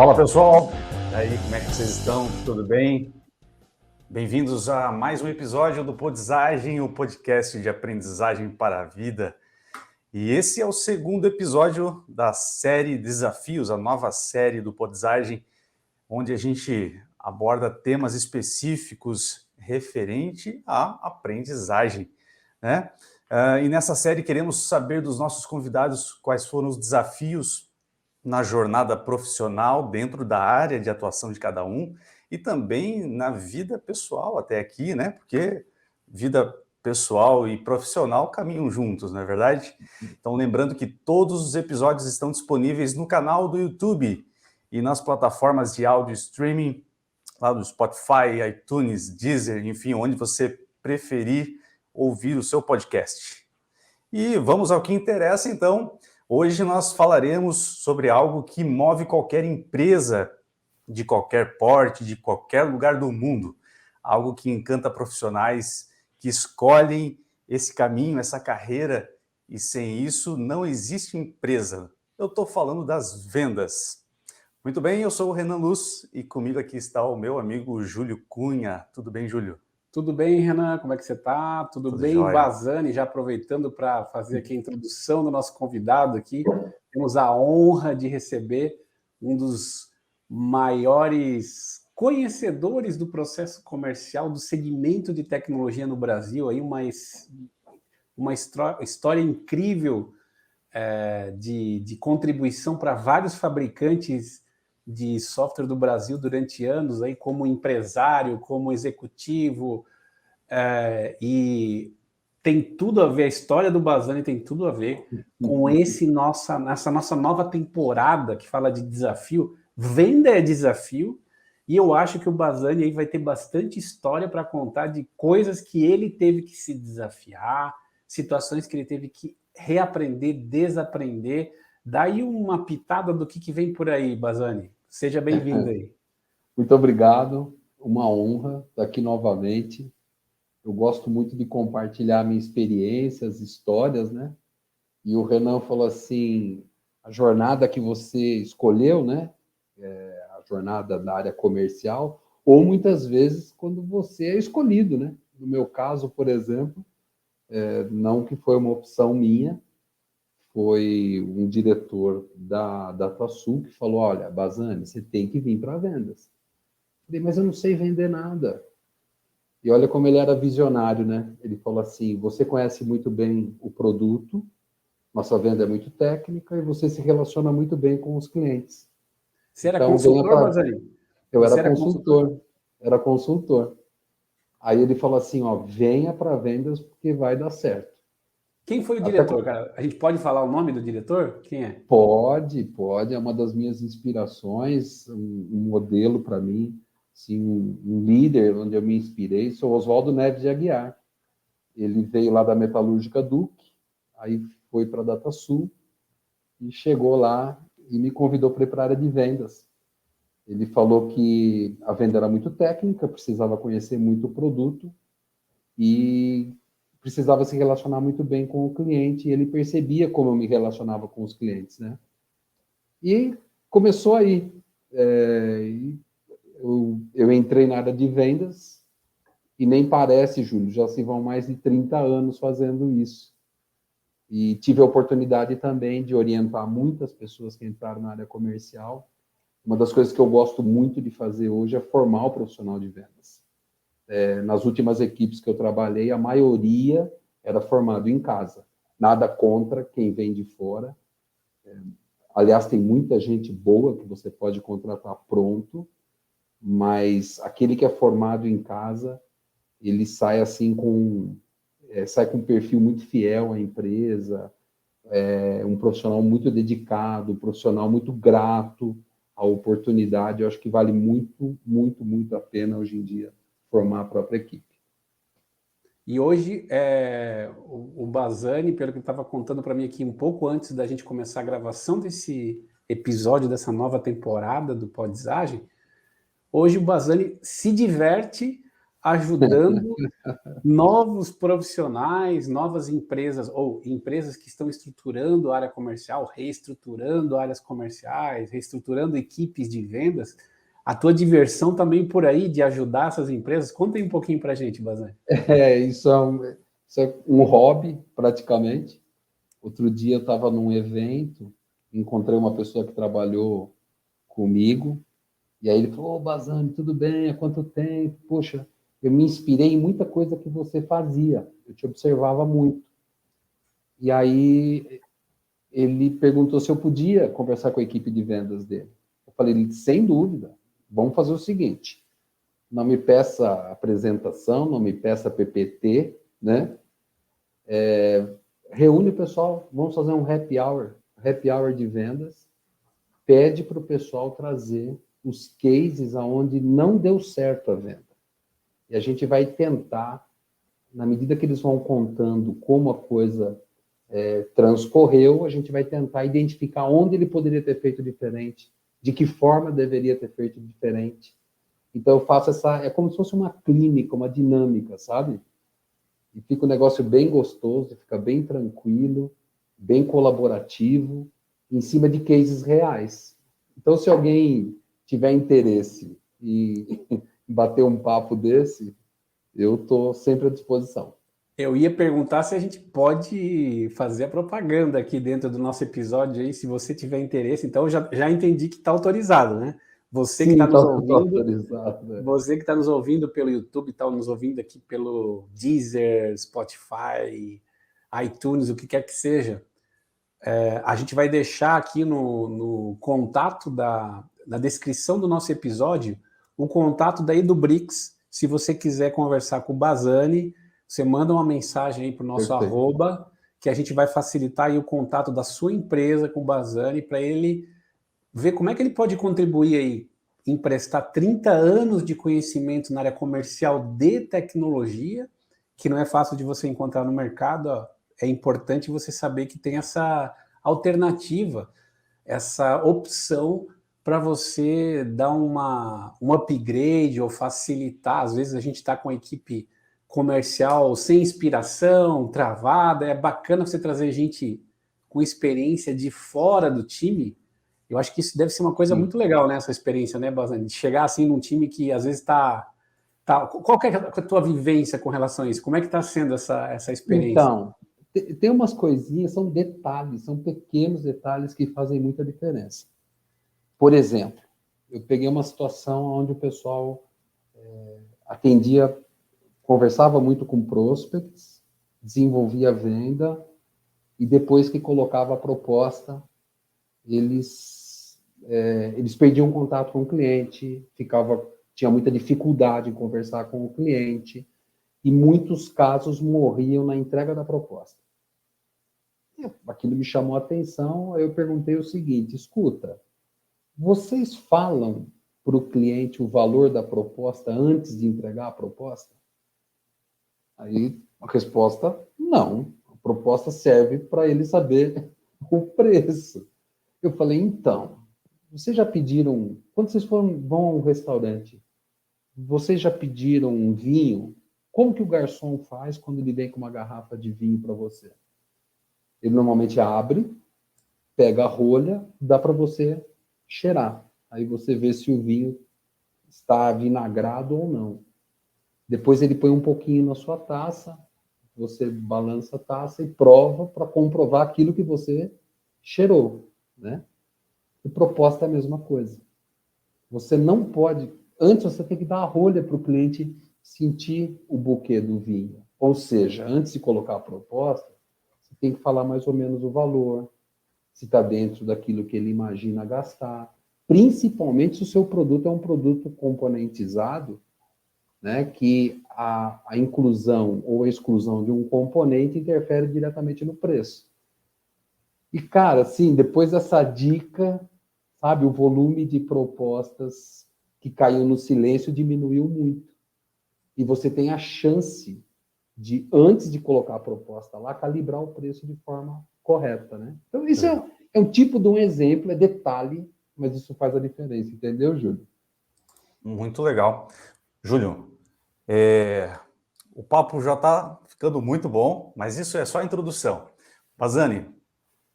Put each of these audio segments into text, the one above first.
Fala pessoal, e aí, como é que vocês estão? Tudo bem? Bem-vindos a mais um episódio do Podizagem, o podcast de aprendizagem para a vida. E esse é o segundo episódio da série Desafios, a nova série do Podizagem, onde a gente aborda temas específicos referente à aprendizagem, né? E nessa série queremos saber dos nossos convidados quais foram os desafios na jornada profissional dentro da área de atuação de cada um e também na vida pessoal até aqui, né? Porque vida pessoal e profissional caminham juntos, não é verdade? Então, lembrando que todos os episódios estão disponíveis no canal do YouTube e nas plataformas de áudio streaming, lá do Spotify, iTunes, Deezer, enfim, onde você preferir ouvir o seu podcast. E vamos ao que interessa, então. Hoje nós falaremos sobre algo que move qualquer empresa de qualquer porte, de qualquer lugar do mundo. Algo que encanta profissionais que escolhem esse caminho, essa carreira, e sem isso não existe empresa. Eu estou falando das vendas. Muito bem, eu sou o Renan Luz e comigo aqui está o meu amigo Júlio Cunha. Tudo bem, Júlio? Tudo bem, Renan? Como é que você está? Tudo bem, jóia. Bazani? Já aproveitando para fazer aqui a introdução do nosso convidado aqui, temos a honra de receber um dos maiores conhecedores do processo comercial do segmento de tecnologia no Brasil, aí uma história incrível de contribuição para vários fabricantes de software do Brasil durante anos, aí como empresário, como executivo, e tem tudo a ver, a história do Bazani tem tudo a ver com essa nossa nova temporada que fala de desafio. Venda é desafio, e eu acho que o Bazani aí vai ter bastante história para contar de coisas que ele teve que se desafiar, situações que ele teve que reaprender, desaprender. Daí uma pitada do que vem por aí, Bazani. Seja bem-vindo aí. Muito obrigado, uma honra estar aqui novamente. Eu gosto muito de compartilhar minha experiência, as histórias, né? E o Renan falou assim, a jornada que você escolheu, né? A jornada da área comercial, ou muitas vezes quando você é escolhido, né? No meu caso, por exemplo, não que foi uma opção minha, foi um diretor da DataSul que falou, olha, Bazani, você tem que vir para vendas. Eu falei, mas eu não sei vender nada. E olha como ele era visionário, né? Ele falou assim, você conhece muito bem o produto, nossa venda é muito técnica e você se relaciona muito bem com os clientes. Você era consultor, Bazani? Eu era consultor. Aí ele falou assim, ó, venha para vendas porque vai dar certo. Quem foi o diretor, cara? A gente pode falar o nome do diretor? Quem é? Pode. É uma das minhas inspirações, um modelo para mim, assim, um líder onde eu me inspirei, sou Oswaldo Neves de Aguiar. Ele veio lá da Metalúrgica Duke, aí foi para a DataSul e chegou lá e me convidou para ir para a área de vendas. Ele falou que a venda era muito técnica, precisava conhecer muito o produto e precisava se relacionar muito bem com o cliente, e ele percebia como eu me relacionava com os clientes, né? E começou aí. Eu entrei na área de vendas, e nem parece, Júlio, já se vão mais de 30 anos fazendo isso. E tive a oportunidade também de orientar muitas pessoas que entraram na área comercial. Uma das coisas que eu gosto muito de fazer hoje é formar o profissional de vendas. Nas últimas equipes que eu trabalhei, a maioria era formado em casa. Nada contra quem vem de fora. Aliás, tem muita gente boa que você pode contratar pronto, mas aquele que é formado em casa, ele sai assim sai com um perfil muito fiel à empresa, um profissional muito dedicado, um profissional muito grato à oportunidade. Eu acho que vale muito, muito, muito a pena hoje em dia formar a própria equipe. E hoje, o Bazani, pelo que ele estava contando para mim aqui um pouco antes da gente começar a gravação desse episódio, dessa nova temporada do Podizagem, hoje o Bazani se diverte ajudando novos profissionais, novas empresas, ou empresas que estão estruturando a área comercial, reestruturando áreas comerciais, reestruturando equipes de vendas. A tua diversão também por aí de ajudar essas empresas? Conta aí um pouquinho para a gente, Bazan. Isso é um hobby, praticamente. Outro dia eu estava num evento, encontrei uma pessoa que trabalhou comigo, e aí ele falou: Bazani, tudo bem? Há quanto tempo? Poxa, eu me inspirei em muita coisa que você fazia, eu te observava muito. E aí ele perguntou se eu podia conversar com a equipe de vendas dele. Eu falei: sem dúvida, vamos fazer o seguinte, não me peça apresentação, não me peça PPT, né? Reúne o pessoal, vamos fazer um happy hour de vendas, pede para o pessoal trazer os cases aonde não deu certo a venda. E a gente vai tentar, na medida que eles vão contando como a coisa transcorreu, a gente vai tentar identificar onde ele poderia ter feito diferente, de que forma deveria ter feito diferente. Então eu faço é como se fosse uma clínica, uma dinâmica, sabe? E fica um negócio bem gostoso, fica bem tranquilo, bem colaborativo, em cima de cases reais. Então, se alguém tiver interesse em bater um papo desse, eu estou sempre à disposição. Eu ia perguntar se a gente pode fazer a propaganda aqui dentro do nosso episódio aí, se você tiver interesse. Então, já entendi que está autorizado, né? Você que está nos ouvindo, você que está nos ouvindo pelo YouTube, está nos ouvindo aqui pelo Deezer, Spotify, iTunes, o que quer que seja, a gente vai deixar aqui no contato na descrição do nosso episódio o contato daí do BRICS. Se você quiser conversar com o Bazani, você manda uma mensagem aí para o nosso arroba, que a gente vai facilitar aí o contato da sua empresa com o Bazani, para ele ver como é que ele pode contribuir aí, emprestar 30 anos de conhecimento na área comercial de tecnologia, que não é fácil de você encontrar no mercado. Ó. É importante você saber que tem essa alternativa, essa opção para você dar um upgrade ou facilitar. Às vezes a gente está com a equipe comercial sem inspiração, travada. É bacana você trazer gente com experiência de fora do time. Eu acho que isso deve ser uma coisa muito legal, né? Essa experiência, né, Bazani? De chegar assim num time que às vezes está... Qual que é a tua vivência com relação a isso? Como é que está sendo essa experiência? Então, tem umas coisinhas, são detalhes, são pequenos detalhes que fazem muita diferença. Por exemplo, eu peguei uma situação onde o pessoal atendia, conversava muito com prospects, desenvolvia a venda, e depois que colocava a proposta, eles perdiam contato com o cliente, tinha muita dificuldade em conversar com o cliente, e muitos casos morriam na entrega da proposta. Aquilo me chamou a atenção, aí eu perguntei o seguinte: escuta, vocês falam para o cliente o valor da proposta antes de entregar a proposta? Aí a resposta: não, a proposta serve para ele saber o preço. Eu falei: então, vocês já pediram, quando vocês vão a um restaurante, vocês já pediram um vinho? Como que o garçom faz quando ele vem com uma garrafa de vinho para você? Ele normalmente abre, pega a rolha, dá para você cheirar. Aí você vê se o vinho está vinagrado ou não. Depois ele põe um pouquinho na sua taça, você balança a taça e prova para comprovar aquilo que você cheirou, né? E proposta é a mesma coisa. Você não pode... Antes você tem que dar a rolha para o cliente sentir o buquê do vinho. Ou seja, antes de colocar a proposta, você tem que falar mais ou menos o valor, se está dentro daquilo que ele imagina gastar, principalmente se o seu produto é um produto componentizado, né, que a inclusão ou a exclusão de um componente interfere diretamente no preço. E, cara, assim, depois dessa dica, sabe, o volume de propostas que caiu no silêncio diminuiu muito. E você tem a chance de, antes de colocar a proposta lá, calibrar o preço de forma correta, né? Então, isso é um tipo de um exemplo, é detalhe, mas isso faz a diferença, entendeu, Júlio? Muito legal. Júlio, O papo já está ficando muito bom, mas isso é só a introdução. Bazzani,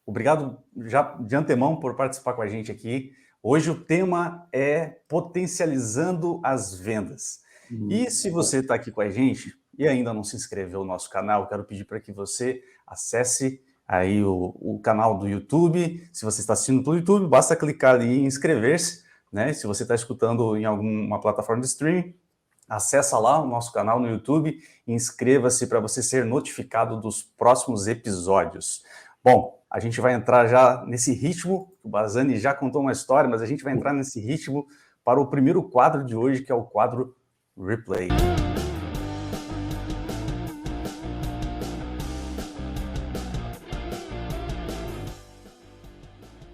obrigado já de antemão por participar com a gente aqui. Hoje o tema é potencializando as vendas. E se você está aqui com a gente e ainda não se inscreveu no nosso canal, quero pedir para que você acesse aí o canal do YouTube. Se você está assistindo pelo YouTube, basta clicar ali em inscrever-se, né? Se você está escutando em alguma plataforma de streaming, acessa lá o nosso canal no YouTube e inscreva-se para você ser notificado dos próximos episódios. Bom, a gente vai entrar já nesse ritmo, o Bazzani já contou uma história, mas a gente vai entrar nesse ritmo para o primeiro quadro de hoje, que é o quadro Replay.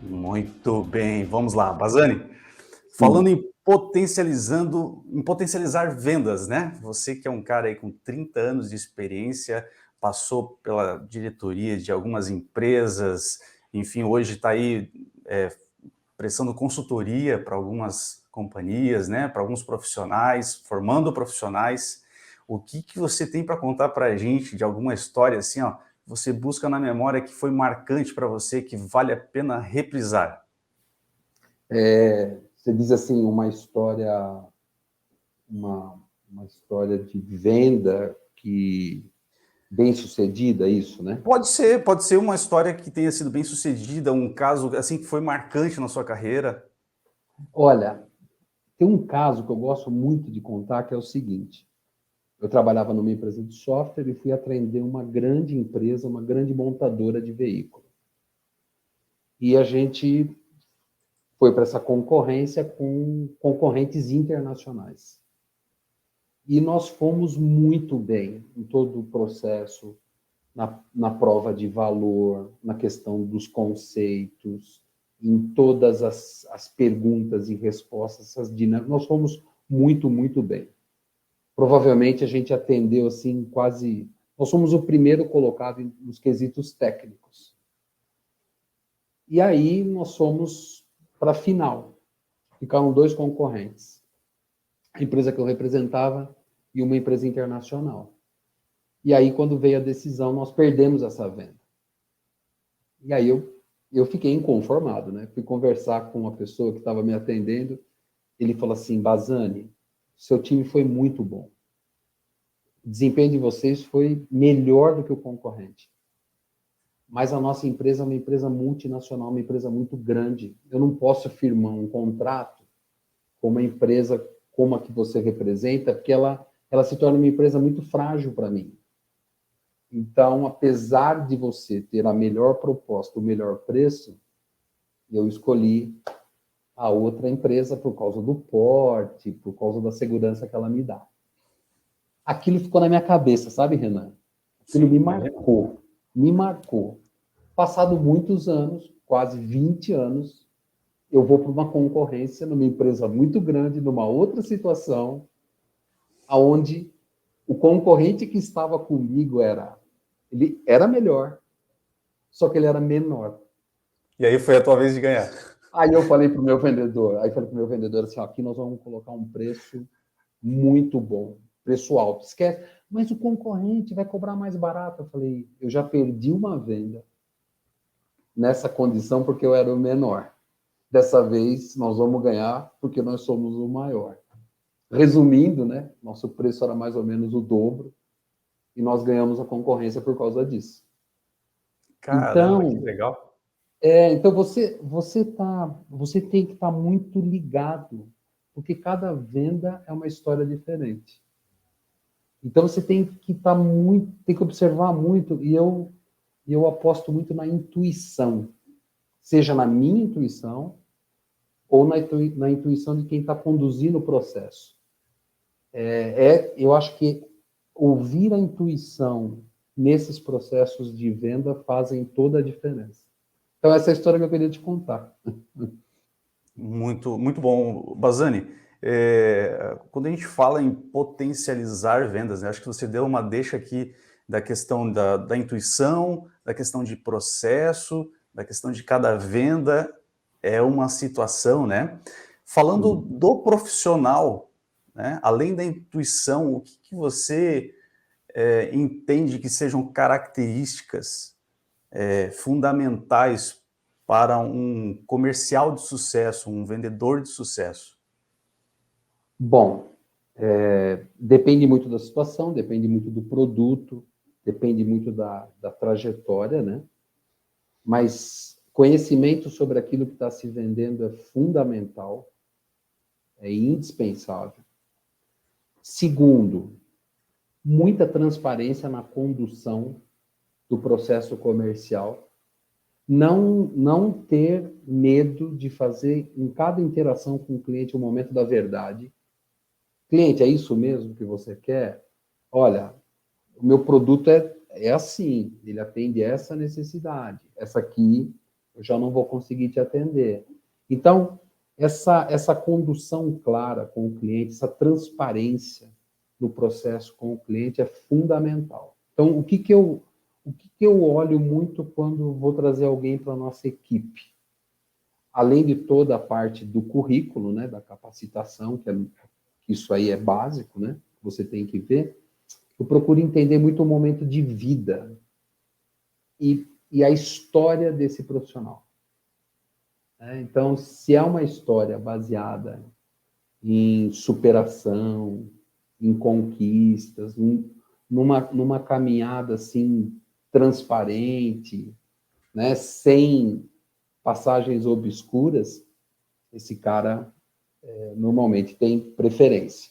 Muito bem, vamos lá, Bazzani. Falando em potencializar vendas, né? Você que é um cara aí com 30 anos de experiência, passou pela diretoria de algumas empresas, enfim, hoje está aí prestando consultoria para algumas companhias, né? Para alguns profissionais, formando profissionais. O que você tem para contar para a gente de alguma história assim, ó? Você busca na memória que foi marcante para você, que vale a pena reprisar? Você diz assim, uma história de venda que bem sucedida, isso, né? Pode ser uma história que tenha sido bem sucedida, um caso assim que foi marcante na sua carreira. Olha, tem um caso que eu gosto muito de contar, que é o seguinte: eu trabalhava numa empresa de software e fui atender uma grande empresa, uma grande montadora de veículo. E a gente foi para essa concorrência com concorrentes internacionais. E nós fomos muito bem em todo o processo, na prova de valor, na questão dos conceitos, em todas as perguntas e respostas, essas dinâmicas. Nós fomos muito, muito bem. Provavelmente a gente atendeu assim quase... Nós somos o primeiro colocado nos quesitos técnicos. E aí nós fomos para a final. Ficaram 2 concorrentes. A empresa que eu representava e uma empresa internacional. E aí, quando veio a decisão, nós perdemos essa venda. E aí eu fiquei inconformado, né? Fui conversar com uma pessoa que estava me atendendo. Ele falou assim: Bazzani, seu time foi muito bom. O desempenho de vocês foi melhor do que o concorrente. Mas a nossa empresa é uma empresa multinacional, uma empresa muito grande. Eu não posso firmar um contrato com uma empresa como a que você representa, porque ela se torna uma empresa muito frágil para mim. Então, apesar de você ter a melhor proposta, o melhor preço, eu escolhi a outra empresa por causa do porte, por causa da segurança que ela me dá. Aquilo ficou na minha cabeça, sabe, Renan? Aquilo me marcou. Passado muitos anos, quase 20 anos, eu vou para uma concorrência numa empresa muito grande, numa outra situação, onde o concorrente que estava comigo ele era melhor, só que ele era menor. E aí foi a tua vez de ganhar. Aí eu falei para o meu vendedor, assim, ó, aqui nós vamos colocar um preço muito bom, preço alto. Esquece, mas o concorrente vai cobrar mais barato. Eu falei, eu já perdi uma venda nessa condição porque eu era o menor. Dessa vez nós vamos ganhar porque nós somos o maior. Resumindo, né, nosso preço era mais ou menos o dobro e nós ganhamos a concorrência por causa disso. Caramba, que legal. Então você tem que estar muito ligado, porque cada venda é uma história diferente. Então você tem que tem que observar muito, e eu aposto muito na intuição, seja na minha intuição ou na intuição de quem está conduzindo o processo. Eu acho que ouvir a intuição nesses processos de venda fazem toda a diferença. Então, essa é a história que eu queria te contar. Muito, muito bom. Bazzani, quando a gente fala em potencializar vendas, né, acho que você deu uma deixa aqui da questão da intuição, da questão de processo, da questão de cada venda é uma situação, né? Falando do profissional, né? Além da intuição, o que você entende que sejam características fundamentais para um comercial de sucesso, um vendedor de sucesso? Bom, depende muito da situação, depende muito do produto, depende muito da trajetória, né? Mas conhecimento sobre aquilo que está se vendendo é fundamental, é indispensável. Segundo, muita transparência na condução do processo comercial. Não ter medo de fazer em cada interação com o cliente o momento da verdade. Cliente, é isso mesmo que você quer? Olha, o meu produto é assim, ele atende essa necessidade. Essa aqui eu já não vou conseguir te atender. Então, essa condução clara com o cliente, essa transparência no processo com o cliente é fundamental. Então, o que eu olho muito quando vou trazer alguém para a nossa equipe? Além de toda a parte do currículo, né, da capacitação, que isso aí é básico, né, você tem que ver, eu procuro entender muito o momento de vida e a história desse profissional. Então, se é uma história baseada em superação, em conquistas, numa caminhada assim transparente, né, sem passagens obscuras, esse cara normalmente tem preferência.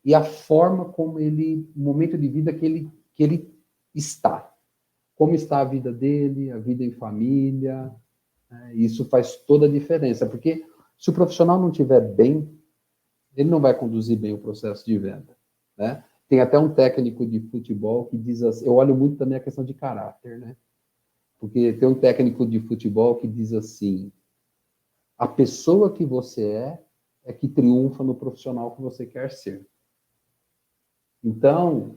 E a forma como o momento de vida que ele está. Como está a vida dele, a vida em família, né? Isso faz toda a diferença, porque se o profissional não estiver bem, ele não vai conduzir bem o processo de venda, né? Tem até um técnico de futebol que diz assim, eu olho muito também a questão de caráter, né? Porque tem um técnico de futebol que diz assim, a pessoa que você é que triunfa no profissional que você quer ser. Então,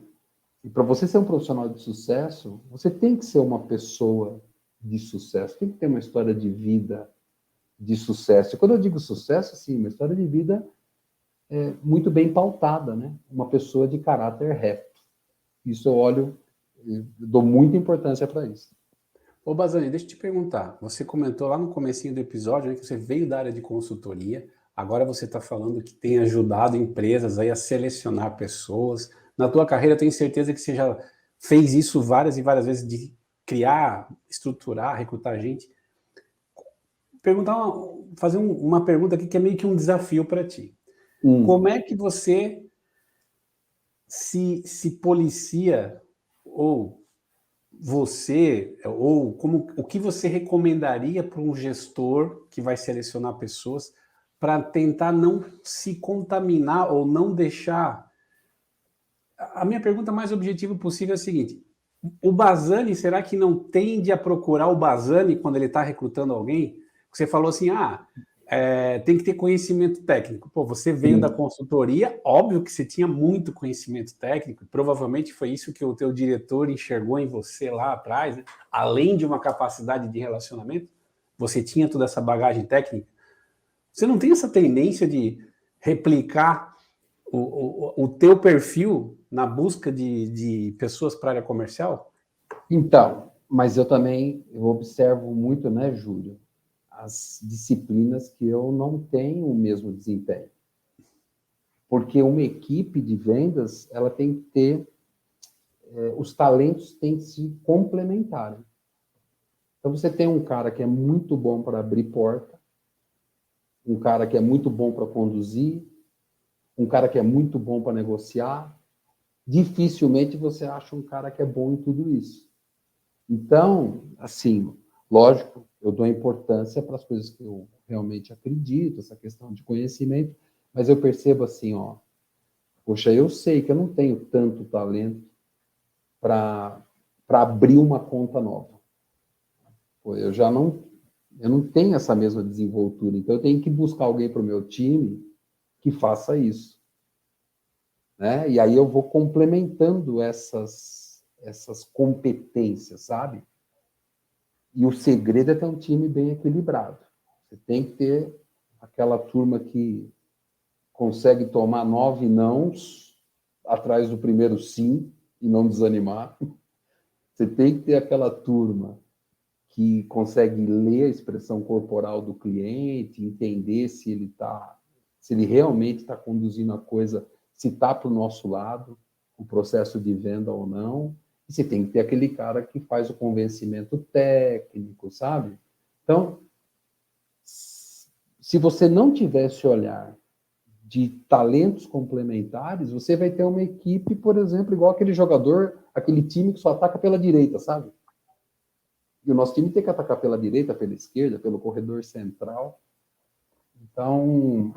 para você ser um profissional de sucesso, você tem que ser uma pessoa de sucesso, tem que ter uma história de vida de sucesso. E quando eu digo sucesso, assim, uma história de vida muito bem pautada, né? Uma pessoa de caráter reto. Isso eu olho, eu dou muita importância para isso. Ô, Bazzani, deixa eu te perguntar. Você comentou lá no comecinho do episódio, né, que você veio da área de consultoria, agora você está falando que tem ajudado empresas aí a selecionar pessoas. Na tua carreira, eu tenho certeza que você já fez isso várias e várias vezes, de criar, estruturar, recrutar gente. Fazer uma pergunta aqui que é meio que um desafio para ti. Como é que você se policia, ou o que você recomendaria para um gestor que vai selecionar pessoas para tentar não se contaminar ou não deixar... A minha pergunta mais objetiva possível é a seguinte: o Bazzani, será que não tende a procurar o Bazzani quando ele está recrutando alguém? Você falou assim, tem que ter conhecimento técnico. Pô, você veio da consultoria, óbvio que você tinha muito conhecimento técnico, provavelmente foi isso que o teu diretor enxergou em você lá atrás, né? Além de uma capacidade de relacionamento, você tinha toda essa bagagem técnica. Você não tem essa tendência de replicar o teu perfil na busca de pessoas para a área comercial? Então, mas eu observo muito, né, Júlio, as disciplinas que eu não tenho o mesmo desempenho. Porque uma equipe de vendas, ela tem que ter, os talentos têm que se complementarem. Então, você tem um cara que é muito bom para abrir porta, um cara que é muito bom para conduzir, um cara que é muito bom para negociar. Dificilmente você acha um cara que é bom em tudo isso. Então, assim, lógico, eu dou importância para as coisas que eu realmente acredito, essa questão de conhecimento, mas eu percebo assim, poxa, eu sei que eu não tenho tanto talento para abrir uma conta nova. Pô, eu não tenho essa mesma desenvoltura, então eu tenho que buscar alguém para o meu time que faça isso, né? E aí eu vou complementando essas competências, sabe? E o segredo é ter um time bem equilibrado. Você tem que ter aquela turma que consegue tomar 9 nãos atrás do primeiro sim e não desanimar. Você tem que ter aquela turma que consegue ler a expressão corporal do cliente, entender se ele realmente está conduzindo a coisa, se está para o nosso lado, o processo de venda ou não. E você tem que ter aquele cara que faz o convencimento técnico, sabe? Então, se você não tiver esse olhar de talentos complementares, você vai ter uma equipe, por exemplo, igual aquele jogador, aquele time que só ataca pela direita, sabe? E o nosso time tem que atacar pela direita, pela esquerda, pelo corredor central. Então,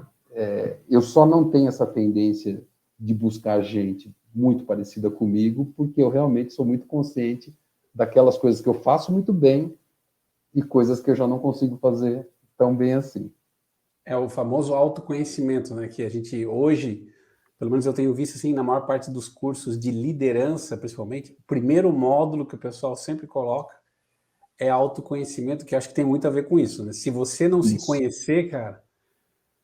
eu só não tenho essa tendência de buscar gente muito parecida comigo, porque eu realmente sou muito consciente daquelas coisas que eu faço muito bem e coisas que eu já não consigo fazer tão bem assim. É o famoso autoconhecimento, né? Que a gente hoje, pelo menos eu tenho visto assim, na maior parte dos cursos de liderança, principalmente, o primeiro módulo que o pessoal sempre coloca é autoconhecimento, que acho que tem muito a ver com isso, né? Se você não se conhecer, cara,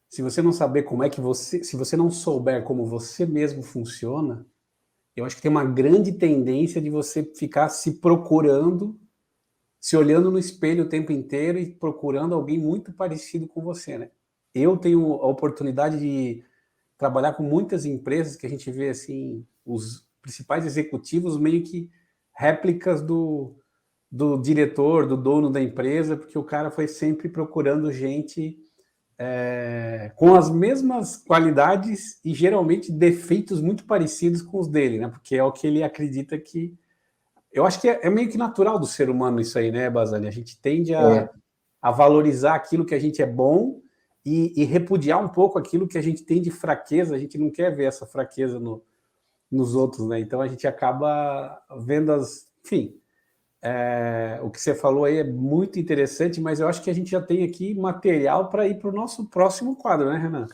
se você não saber como é que se você não souber como você mesmo funciona, eu acho que tem uma grande tendência de você ficar se procurando, se olhando no espelho o tempo inteiro e procurando alguém muito parecido com você, né? Eu tenho a oportunidade de trabalhar com muitas empresas que a gente vê assim, os principais executivos meio que réplicas do diretor, do dono da empresa, porque o cara foi sempre procurando gente com as mesmas qualidades e geralmente defeitos muito parecidos com os dele, né? Porque é o que ele acredita que... Eu acho que é meio que natural do ser humano isso aí, né, Basani? A gente tende a valorizar aquilo que a gente é bom e repudiar um pouco aquilo que a gente tem de fraqueza. A gente não quer ver essa fraqueza nos outros, né? Então a gente acaba vendo enfim, o que você falou aí é muito interessante, mas eu acho que a gente já tem aqui material para ir para o nosso próximo quadro, né, Renan?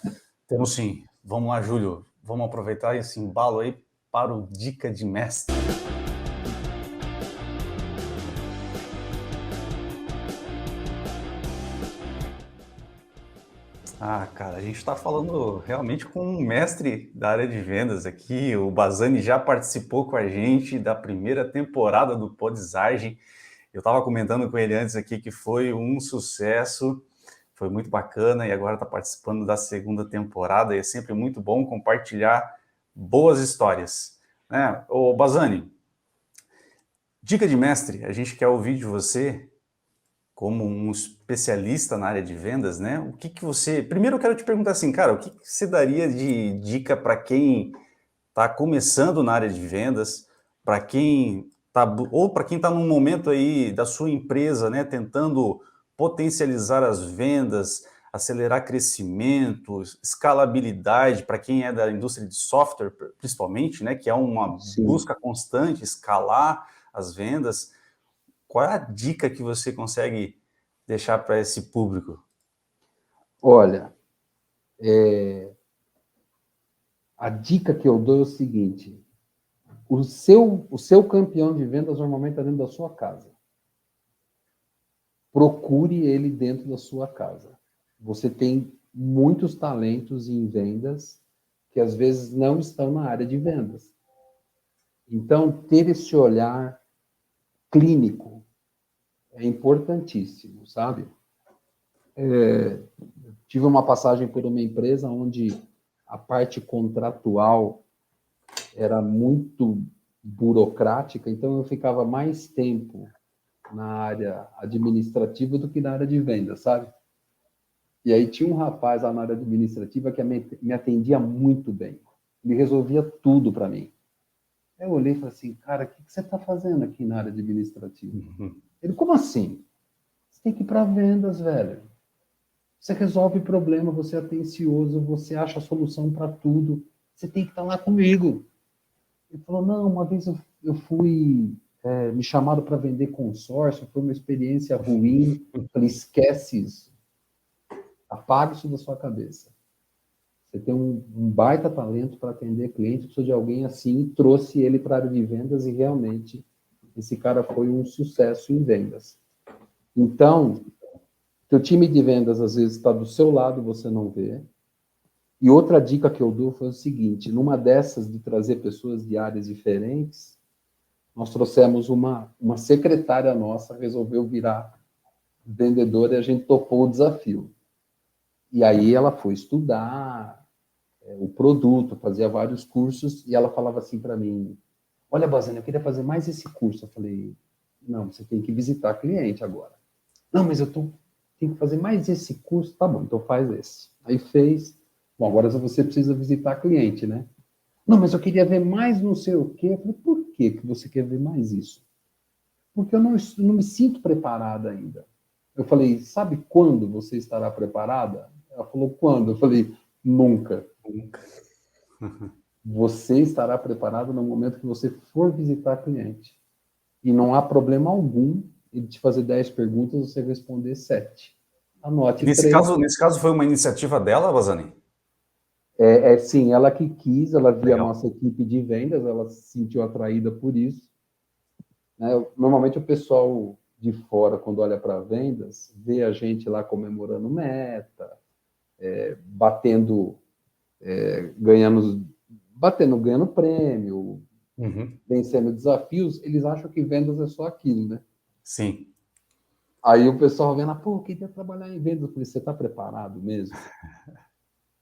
Temos sim. Vamos lá, Júlio. Vamos aproveitar esse embalo aí para o Dica de Mestre. Cara, a gente está falando realmente com um mestre da área de vendas aqui. O Basani já participou com a gente da primeira temporada do Podzagem. Eu estava comentando com ele antes aqui que foi um sucesso, foi muito bacana e agora está participando da segunda temporada e é sempre muito bom compartilhar boas histórias. Ô Basani, dica de mestre, a gente quer ouvir de você como um especialista na área de vendas, né? O que você... Primeiro eu quero te perguntar assim, cara, o que você daria de dica para quem está começando na área de vendas, para quem está num momento aí da sua empresa, né, tentando potencializar as vendas, acelerar crescimento, escalabilidade, para quem é da indústria de software, principalmente, né, que é uma busca constante, escalar as vendas. Qual é a dica que você consegue deixar para esse público? Olha, a dica que eu dou é o seguinte: o seu campeão de vendas normalmente está dentro da sua casa. Procure ele dentro da sua casa. Você tem muitos talentos em vendas que às vezes não estão na área de vendas. Então, ter esse olhar clínico é importantíssimo, sabe? Tive uma passagem por uma empresa onde a parte contratual era muito burocrática, então eu ficava mais tempo na área administrativa do que na área de venda, sabe? E aí tinha um rapaz lá na área administrativa que me atendia muito bem. Ele resolvia tudo para mim. Eu olhei e falei assim, cara, o que você está fazendo aqui na área administrativa? Ele, como assim? Você tem que ir para vendas, velho. Você resolve problema, você é atencioso, você acha a solução para tudo. Você tem que estar lá comigo. Ele falou, não, uma vez eu fui me chamaram para vender consórcio, foi uma experiência ruim. Eu falei, esquece isso. Apaga isso da sua cabeça. Você tem um baita talento para atender cliente, precisa de alguém assim, trouxe ele para a área de vendas e realmente esse cara foi um sucesso em vendas. Então, teu time de vendas às vezes está do seu lado, você não vê. E outra dica que eu dou foi o seguinte, numa dessas de trazer pessoas de áreas diferentes, nós trouxemos uma secretária nossa, resolveu virar vendedora e a gente topou o desafio. E aí ela foi estudar o produto, fazia vários cursos, e ela falava assim para mim, olha, Bazani, eu queria fazer mais esse curso. Eu falei, não, você tem que visitar cliente agora. Não, mas tenho que fazer mais esse curso. Tá bom, então faz esse. Aí fez. Bom, agora você precisa visitar cliente, né? Não, mas eu queria ver mais não sei o quê. Eu falei, por que você quer ver mais isso? Porque eu não me sinto preparada ainda. Eu falei, sabe quando você estará preparada? Ela falou, quando? Eu falei, nunca. Nunca. Você estará preparado no momento que você for visitar cliente. E não há problema algum ele te fazer 10 perguntas, você responder 7. Anote Nesse 3. caso foi uma iniciativa dela, Bazani? Sim, ela que quis, ela via a Legal. nossa equipe de vendas, ela se sentiu atraída por isso. Né? Normalmente o pessoal de fora, quando olha para vendas, vê a gente lá comemorando meta, ganhando prêmio, vencendo desafios, eles acham que vendas é só aquilo, né? Sim. Aí o pessoal vendo, pô, eu queria trabalhar em vendas. Eu falei, você está preparado mesmo?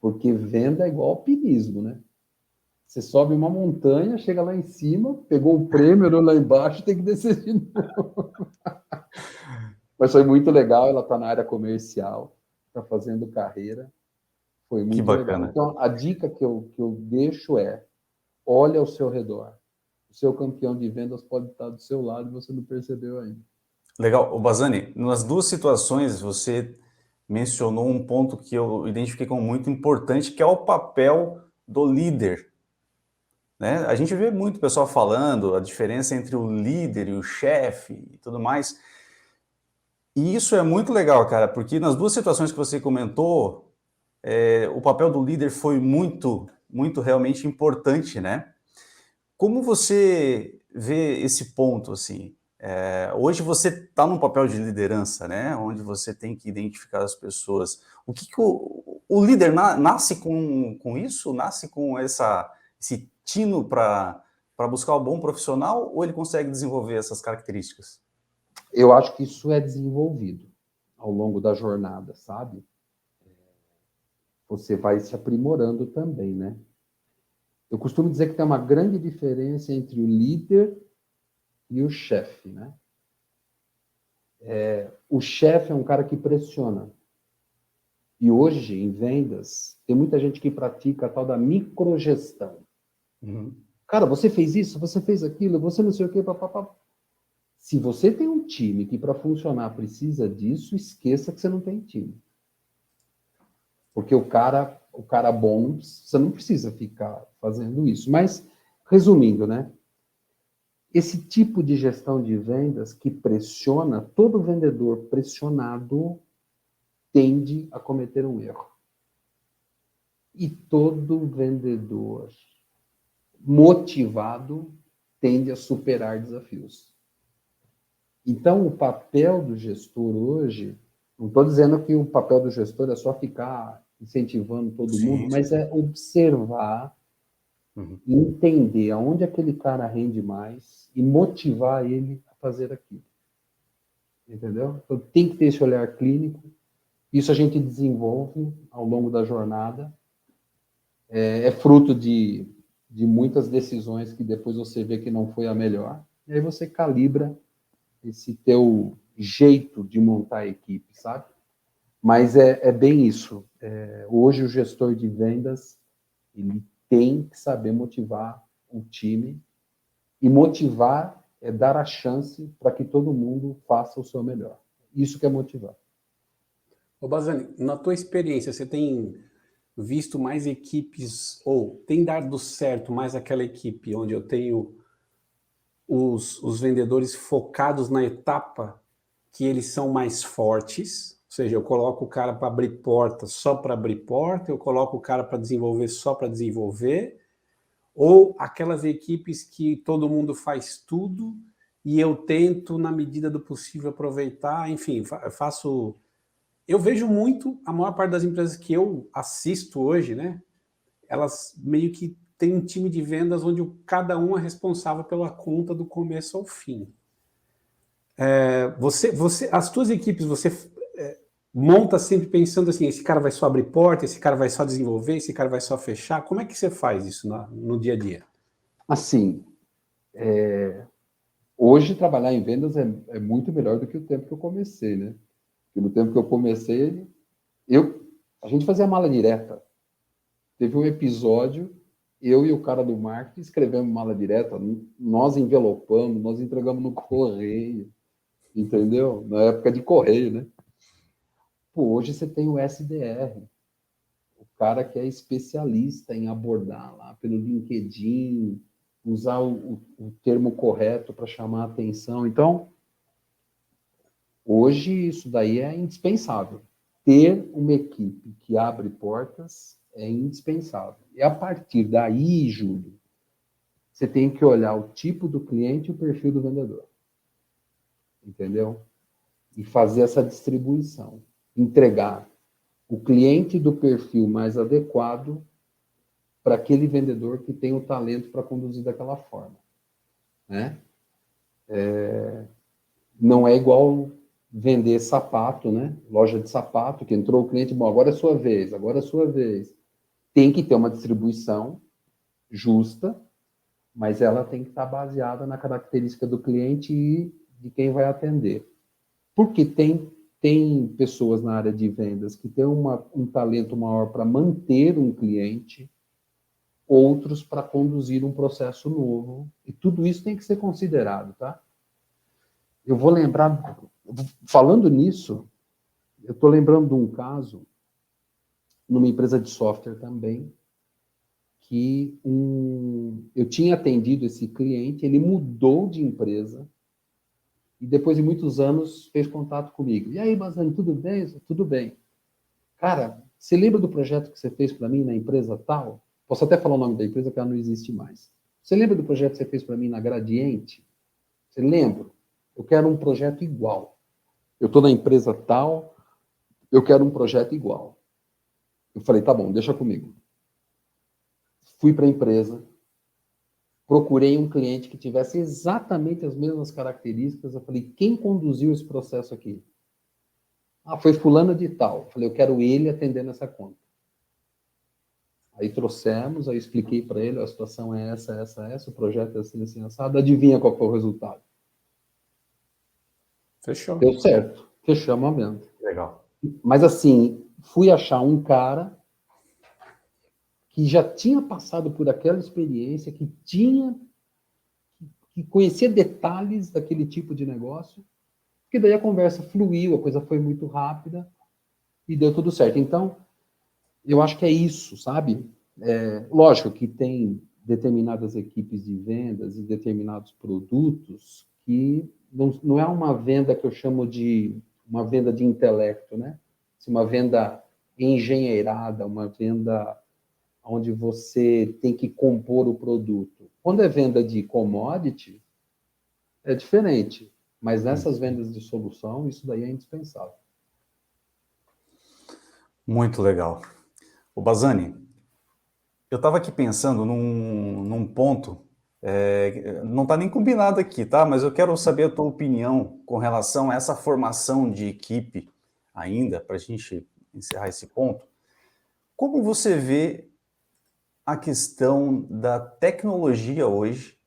Porque venda é igual alpinismo, né? Você sobe uma montanha, chega lá em cima, pegou o prêmio, olhou lá embaixo, tem que descer de novo. Mas foi muito legal, ela está na área comercial, está fazendo carreira, foi Que muito legal. bacana. Então, a dica que eu deixo é, olhe ao seu redor. O seu campeão de vendas pode estar do seu lado e você não percebeu ainda. Legal. O Bazani, nas duas situações você mencionou um ponto que eu identifiquei como muito importante, que é o papel do líder. Né? A gente vê muito pessoal falando a diferença entre o líder e o chefe e tudo mais. E isso é muito legal, cara, porque nas duas situações que você comentou, o papel do líder foi muito, muito realmente importante, né? Como você vê esse ponto, assim? Hoje você está num papel de liderança, né? Onde você tem que identificar as pessoas. O que o líder nasce com isso? Nasce com esse tino para buscar um bom profissional? Ou ele consegue desenvolver essas características? Eu acho que isso é desenvolvido ao longo da jornada, sabe? Você vai se aprimorando também, né? Eu costumo dizer que tem uma grande diferença entre o líder e o chefe, né? O chefe é um cara que pressiona. E hoje, em vendas, tem muita gente que pratica a tal da microgestão. Cara, você fez isso, você fez aquilo, você não sei o quê, papapá. Se você tem um time que para funcionar precisa disso, esqueça que você não tem time. Porque o cara bom, você não precisa ficar fazendo isso. Mas, resumindo, né? Esse tipo de gestão de vendas que pressiona, todo vendedor pressionado tende a cometer um erro. E todo vendedor motivado tende a superar desafios. Então, o papel do gestor hoje, não estou dizendo que o papel do gestor é só ficar incentivando todo mundo, mas é observar, entender aonde aquele cara rende mais e motivar ele a fazer aquilo. Entendeu? Então, tem que ter esse olhar clínico. Isso a gente desenvolve ao longo da jornada. É fruto de muitas decisões que depois você vê que não foi a melhor. E aí você calibra esse teu jeito de montar a equipe, sabe? Mas é bem isso. Hoje o gestor de vendas, ele tem que saber motivar o time, e motivar é dar a chance para que todo mundo faça o seu melhor. Isso que é motivar. Ô Bazani, na tua experiência, você tem visto mais equipes, ou tem dado certo mais aquela equipe onde eu tenho os vendedores focados na etapa que eles são mais fortes, ou seja, eu coloco o cara para abrir porta só para abrir porta, eu coloco o cara para desenvolver só para desenvolver, ou aquelas equipes que todo mundo faz tudo e eu tento, na medida do possível, aproveitar, enfim, faço... Eu vejo muito, a maior parte das empresas que eu assisto hoje, né, elas meio que têm um time de vendas onde cada um é responsável pela conta do começo ao fim. As tuas equipes, você monta sempre pensando assim, esse cara vai só abrir porta, esse cara vai só desenvolver, esse cara vai só fechar. Como é que você faz isso no dia a dia? Assim, hoje trabalhar em vendas é muito melhor do que o tempo que eu comecei, né? Porque no tempo que eu comecei, a gente fazia mala direta. Teve um episódio, eu e o cara do marketing escrevemos mala direta, nós envelopamos, nós entregamos no correio, entendeu? Na época de correio, né? Pô, hoje você tem o SDR, o cara que é especialista em abordar lá pelo LinkedIn, usar o termo correto para chamar a atenção. Então, hoje isso daí é indispensável. Ter uma equipe que abre portas é indispensável. E a partir daí, Júlio, você tem que olhar o tipo do cliente e o perfil do vendedor. Entendeu? E fazer essa distribuição. Entregar o cliente do perfil mais adequado para aquele vendedor que tem o talento para conduzir daquela forma. Né? Não é igual vender sapato, né? Loja de sapato, que entrou o cliente, bom, agora é sua vez, agora é sua vez. Tem que ter uma distribuição justa, mas ela tem que estar baseada na característica do cliente e de quem vai atender. Porque tem pessoas na área de vendas que têm um talento maior para manter um cliente, outros para conduzir um processo novo, e tudo isso tem que ser considerado, tá? Eu vou lembrar, falando nisso, eu estou lembrando de um caso, numa empresa de software também, que eu tinha atendido esse cliente, ele mudou de empresa, e depois de muitos anos fez contato comigo. E aí, Bassani, tudo bem? Tudo bem. Cara, você lembra do projeto que você fez para mim na empresa tal? Posso até falar o nome da empresa, que ela não existe mais. Você lembra do projeto que você fez para mim na Gradiente? Você lembra? Eu quero um projeto igual. Eu estou na empresa tal, eu quero um projeto igual. Eu falei, tá bom, deixa comigo. Fui para a empresa, procurei um cliente que tivesse exatamente as mesmas características. Eu falei, quem conduziu esse processo aqui? Ah, foi fulano de tal. Eu falei, eu quero ele atendendo essa conta. Aí trouxemos, aí expliquei para ele, a situação é essa, o projeto é assim, assim, assado. Adivinha qual foi o resultado? Fechou. Deu certo. Fechamos a venda. Legal. Mas assim, fui achar um cara que já tinha passado por aquela experiência, que conhecia detalhes daquele tipo de negócio, que daí a conversa fluiu, a coisa foi muito rápida e deu tudo certo. Então, eu acho que é isso, sabe? Lógico que tem determinadas equipes de vendas e determinados produtos que não é uma venda que eu chamo de uma venda de intelecto, né? Uma venda engenheirada, uma venda onde você tem que compor o produto. Quando é venda de commodity, é diferente. Mas nessas vendas de solução, isso daí é indispensável. Muito legal. O Bassani, eu estava aqui pensando num ponto, não está nem combinado aqui, tá? Mas eu quero saber a tua opinião com relação a essa formação de equipe ainda, para a gente encerrar esse ponto. Como você vê a questão da tecnologia hoje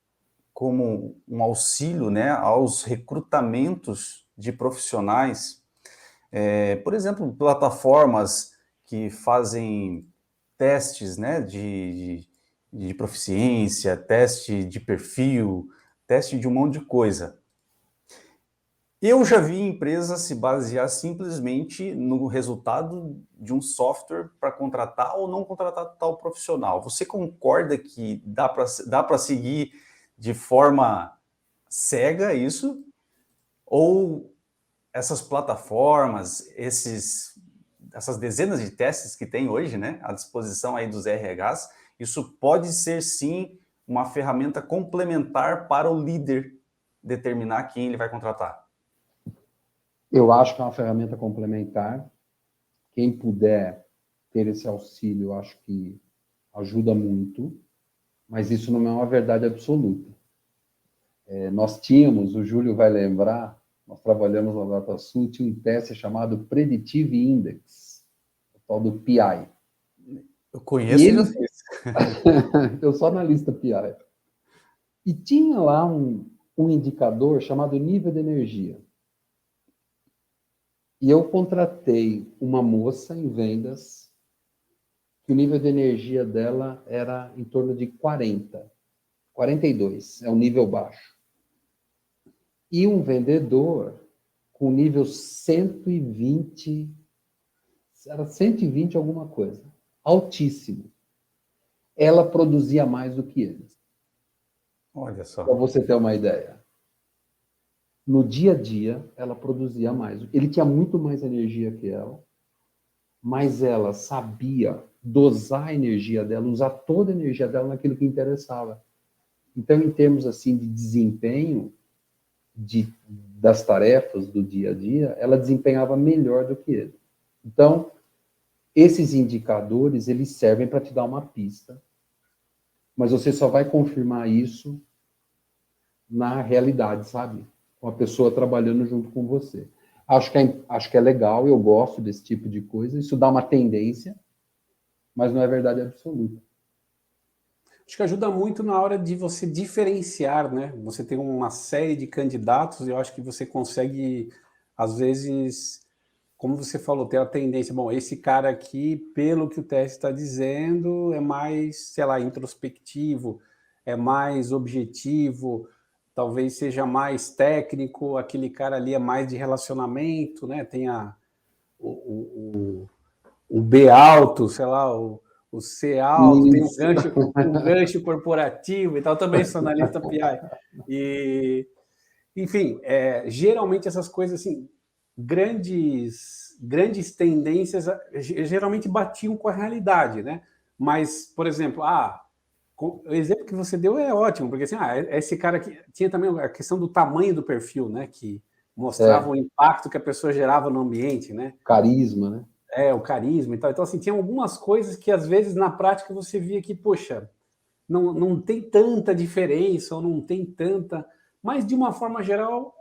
como um auxílio, né, aos recrutamentos de profissionais? Por exemplo, plataformas que fazem testes, né, de proficiência, teste de perfil, teste de um monte de coisa. Eu já vi empresas se basear simplesmente no resultado de um software para contratar ou não contratar tal profissional. Você concorda que dá para seguir de forma cega isso? Ou essas plataformas, essas dezenas de testes que tem hoje, né, à disposição aí dos RHs, isso pode ser sim uma ferramenta complementar para o líder determinar quem ele vai contratar? Eu acho que é uma ferramenta complementar. Quem puder ter esse auxílio, eu acho que ajuda muito, mas isso não é uma verdade absoluta. Nós tínhamos, o Júlio vai lembrar, nós trabalhamos na DataSul, tinha um teste chamado Predictive Index, o tal do PI. Eu conheço e já fiz. Eu sou analista PI. E tinha lá um indicador chamado nível de energia. E eu contratei uma moça em vendas, que o nível de energia dela era em torno de 40, 42, é um nível baixo. E um vendedor com nível 120, era 120 alguma coisa, altíssimo. Ela produzia mais do que ele. Olha só. Para você ter uma ideia. No dia a dia, ela produzia mais. Ele tinha muito mais energia que ela, mas ela sabia dosar a energia dela, usar toda a energia dela naquilo que interessava. Então, em termos assim de desempenho das tarefas do dia a dia, ela desempenhava melhor do que ele. Então, esses indicadores, eles servem para te dar uma pista, mas você só vai confirmar isso na realidade, sabe? Com a pessoa trabalhando junto com você. Acho que é legal, eu gosto desse tipo de coisa, isso dá uma tendência, mas não é verdade absoluta. Acho que ajuda muito na hora de você diferenciar, né? Você tem uma série de candidatos e eu acho que você consegue, às vezes, como você falou, ter a tendência, bom, esse cara aqui, pelo que o teste está dizendo, é mais, sei lá, introspectivo, é mais objetivo, talvez seja mais técnico, aquele cara ali é mais de relacionamento, né? Tem o B alto, sei lá, o C alto, tem um gancho corporativo e tal, também sou analista PI. E, enfim, geralmente essas coisas assim, grandes tendências geralmente batiam com a realidade, né? Mas, por exemplo, o exemplo que você deu é ótimo, porque assim, esse cara aqui tinha também a questão do tamanho do perfil, né? Que mostrava o impacto que a pessoa gerava no ambiente, né? Carisma, né? O carisma e tal. Então, assim, tinha algumas coisas que às vezes na prática você via que, poxa, não tem tanta diferença, ou não tem tanta. Mas, de uma forma geral,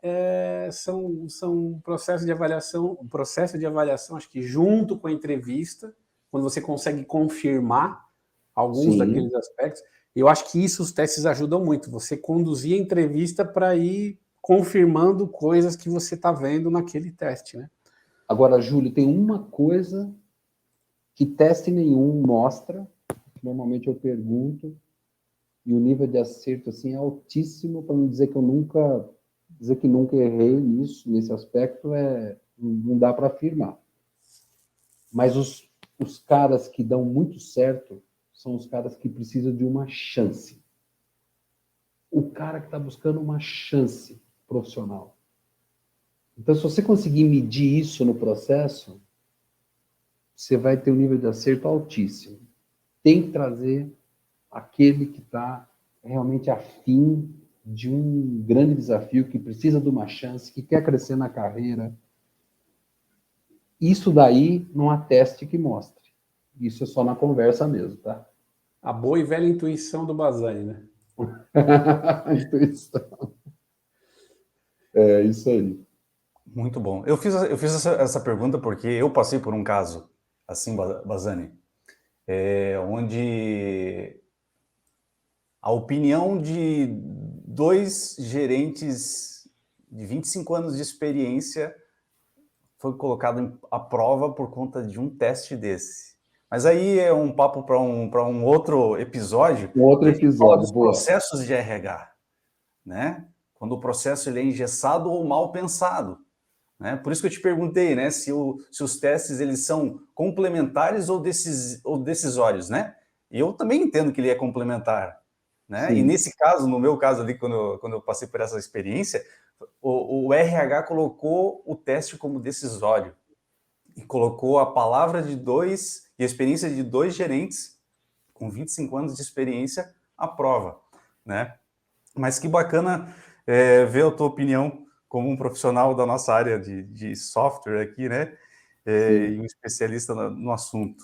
são processos de avaliação, um processo de avaliação, acho que junto com a entrevista, quando você consegue confirmar alguns daqueles aspectos, eu acho que isso os testes ajudam muito. Você conduzir a entrevista para ir confirmando coisas que você está vendo naquele teste, né? Agora, Júlio, tem uma coisa que teste nenhum mostra, normalmente eu pergunto, e o nível de acerto assim é altíssimo, para não dizer que nunca errei nesse aspecto, não dá para afirmar. Mas os caras que dão muito certo são os caras que precisam de uma chance. O cara que está buscando uma chance profissional. Então, se você conseguir medir isso no processo, você vai ter um nível de acerto altíssimo. Tem que trazer aquele que está realmente afim de um grande desafio, que precisa de uma chance, que quer crescer na carreira. Isso daí não há teste que mostre. Isso é só na conversa mesmo, tá? A boa e velha intuição do Bazzani, né? Intuição. É isso aí. Muito bom. Eu fiz essa pergunta porque eu passei por um caso assim, Bazzani, onde a opinião de 2 gerentes de 25 anos de experiência foi colocada à prova por conta de um teste desse. Mas aí é um papo para um outro episódio. Um outro episódio, dos boa. Processos de RH, né? Quando o processo ele é engessado ou mal pensado. Né? Por isso que eu te perguntei, né, se os testes eles são complementares ou decisórios, né? E eu também entendo que ele é complementar, né? Sim. E nesse caso, no meu caso ali, quando eu passei por essa experiência, o RH colocou o teste como decisório e colocou a palavra de 2 e a experiência de 2 gerentes com 25 anos de experiência à prova, né? Mas que bacana ver a tua opinião como um profissional da nossa área de software aqui, né? E um especialista no assunto.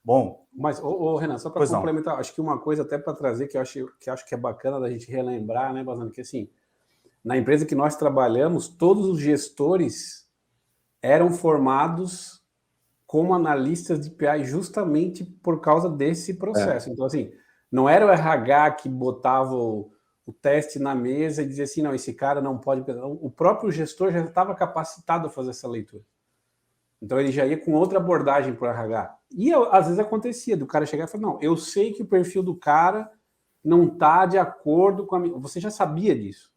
Bom, Mas, Renan, só para complementar, acho que uma coisa até para trazer que eu acho que é bacana da gente relembrar, né, Bazani, que assim, na empresa que nós trabalhamos, todos os gestores eram formados como analistas de PI justamente por causa desse processo. Então, assim, não era o RH que botava o teste na mesa e dizia assim, não, esse cara não pode... O próprio gestor já estava capacitado a fazer essa leitura. Então, ele já ia com outra abordagem para o RH. E, às vezes, acontecia do cara chegar e falar, não, eu sei que o perfil do cara não está de acordo com a minha... Você já sabia disso,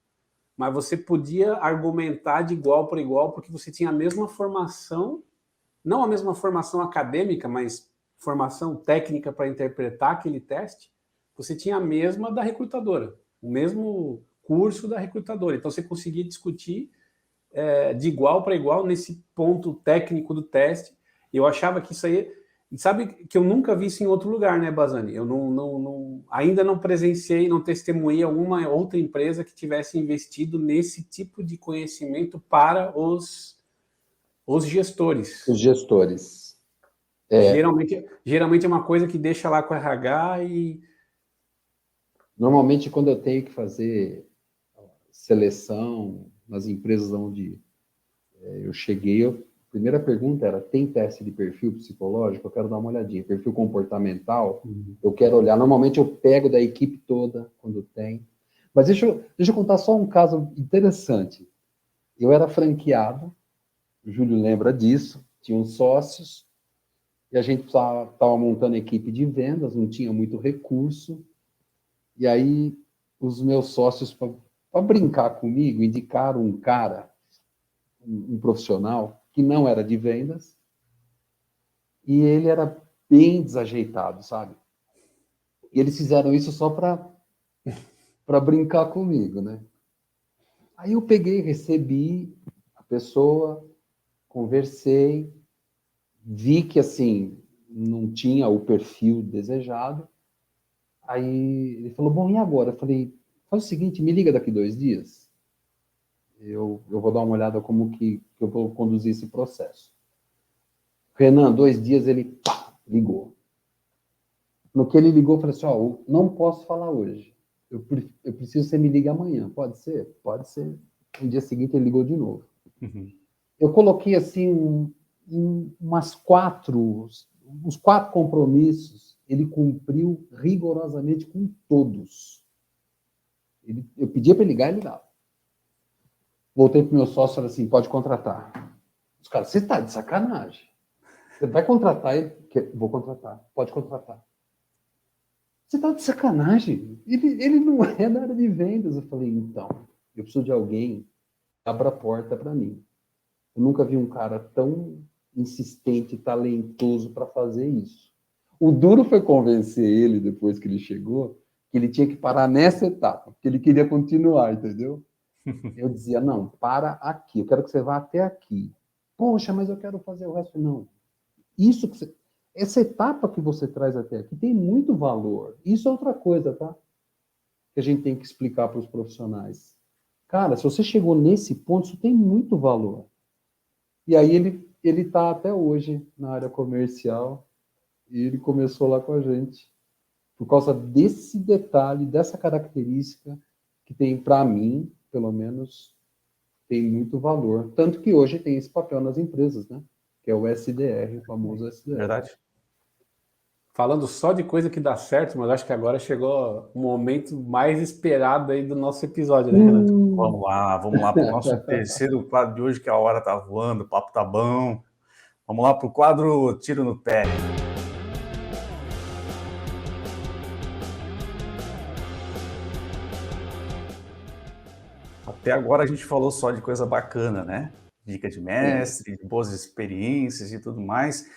mas você podia argumentar de igual para igual porque você tinha a mesma formação, não a mesma formação acadêmica, mas formação técnica para interpretar aquele teste, você tinha a mesma da recrutadora, o mesmo curso da recrutadora. Então, você conseguia discutir de igual para igual nesse ponto técnico do teste. Eu achava que isso aí... Sabe que eu nunca vi isso em outro lugar, né, Bazani? Eu ainda não presenciei, não testemunhei alguma outra empresa que tivesse investido nesse tipo de conhecimento para os gestores. Os gestores. Geralmente é uma coisa que deixa lá com o RH e... Normalmente, quando eu tenho que fazer seleção nas empresas onde eu cheguei, a primeira pergunta era, tem teste de perfil psicológico? Eu quero dar uma olhadinha. Perfil comportamental? Eu quero olhar. Normalmente eu pego da equipe toda, quando tem. Mas deixa eu contar só um caso interessante. Eu era franqueado, o Júlio lembra disso, tinha uns sócios, e a gente estava montando equipe de vendas, não tinha muito recurso, e aí os meus sócios, para brincar comigo, indicaram um cara, um profissional, que não era de vendas, e ele era bem desajeitado, sabe? E eles fizeram isso só para brincar comigo, né? Aí eu peguei, recebi a pessoa, conversei, vi que, assim, não tinha o perfil desejado. Aí ele falou, bom, e agora? Eu falei, faz o seguinte, me liga daqui 2 dias. Eu vou dar uma olhada como que eu vou conduzir esse processo. Renan, 2 dias, ele ligou. No que ele ligou, eu falei assim, não posso falar hoje. Eu preciso que você me ligue amanhã. Pode ser? Pode ser. No dia seguinte, ele ligou de novo. Eu coloquei, assim, uns 4 compromissos. Ele cumpriu rigorosamente com todos. Eu pedia para ele ligar, ele ligava. Voltei para o meu sócio e falei assim, pode contratar. Os caras, você está de sacanagem. Você vai contratar ele? Vou contratar. Pode contratar. Você está de sacanagem. Ele não é da área de vendas. Eu falei, então, eu preciso de alguém que abra a porta para mim. Eu nunca vi um cara tão insistente, talentoso para fazer isso. O duro foi convencer ele, depois que ele chegou, que ele tinha que parar nessa etapa, porque ele queria continuar, entendeu? Eu dizia, não, para aqui, eu quero que você vá até aqui. Poxa, mas eu quero fazer o resto. Não. Essa etapa que você traz até aqui tem muito valor. Isso é outra coisa, tá? Que a gente tem que explicar para os profissionais. Cara, se você chegou nesse ponto, isso tem muito valor. E aí ele está até hoje na área comercial e ele começou lá com a gente por causa desse detalhe, dessa característica que tem, para mim, pelo menos, tem muito valor. Tanto que hoje tem esse papel nas empresas, né? Que é o SDR, o famoso SDR. Verdade. Falando só de coisa que dá certo, mas acho que agora chegou o momento mais esperado aí do nosso episódio, né, Renan? Vamos lá para o nosso terceiro quadro de hoje, que a hora tá voando, o papo tá bom. Vamos lá para o quadro Tiro no Pé. Até agora a gente falou só de coisa bacana, né? Dica de mestre, boas experiências e tudo mais.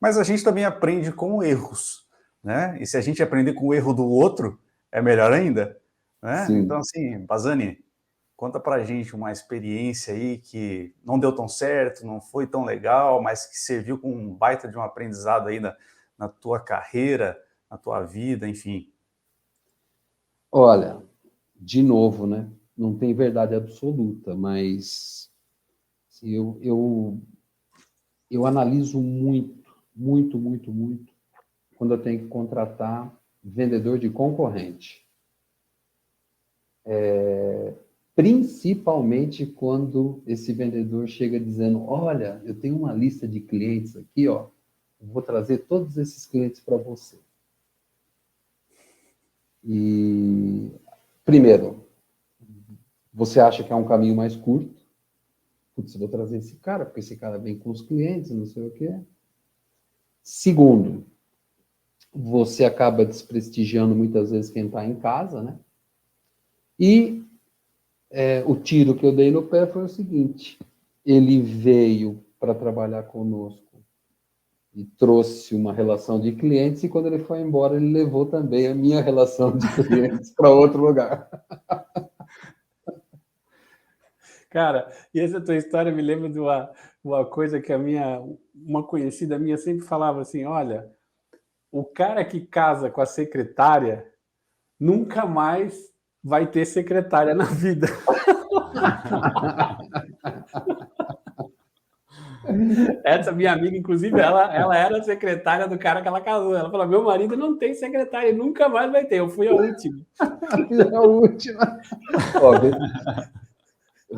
Mas a gente também aprende com erros, né? E se a gente aprender com o erro do outro, é melhor ainda, né? Sim. Então, assim, Bazani, conta pra gente uma experiência aí que não deu tão certo, não foi tão legal, mas que serviu com um baita de um aprendizado aí na tua carreira, na tua vida, enfim. Olha, de novo, né? Não tem verdade absoluta, mas assim, eu analiso muito quando eu tenho que contratar vendedor de concorrente. Principalmente quando esse vendedor chega dizendo, olha, eu tenho uma lista de clientes aqui, ó, eu vou trazer todos esses clientes para você. E, primeiro, você acha que é um caminho mais curto? Putz, eu vou trazer esse cara, porque esse cara vem com os clientes, não sei o quê. Segundo, você acaba desprestigiando muitas vezes quem está em casa, né? E o tiro que eu dei no pé foi o seguinte, ele veio para trabalhar conosco e trouxe uma relação de clientes, e quando ele foi embora, ele levou também a minha relação de clientes para outro lugar. Cara, e essa tua história me lembra de uma coisa que uma conhecida minha sempre falava assim, olha, o cara que casa com a secretária nunca mais vai ter secretária na vida. Essa minha amiga, inclusive, ela era a secretária do cara que ela casou. Ela falou, meu marido não tem secretária, nunca mais vai ter. Eu fui a última. A última. Ó,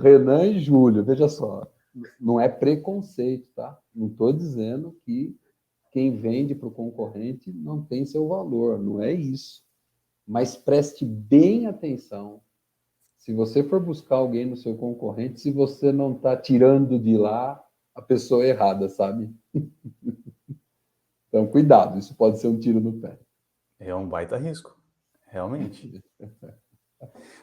Renan e Júlio, veja só, não é preconceito, tá? Não estou dizendo que quem vende para o concorrente não tem seu valor, não é isso. Mas preste bem atenção. Se você for buscar alguém no seu concorrente, se você não está tirando de lá a pessoa errada, sabe? Então, cuidado, isso pode ser um tiro no pé. É um baita risco, realmente.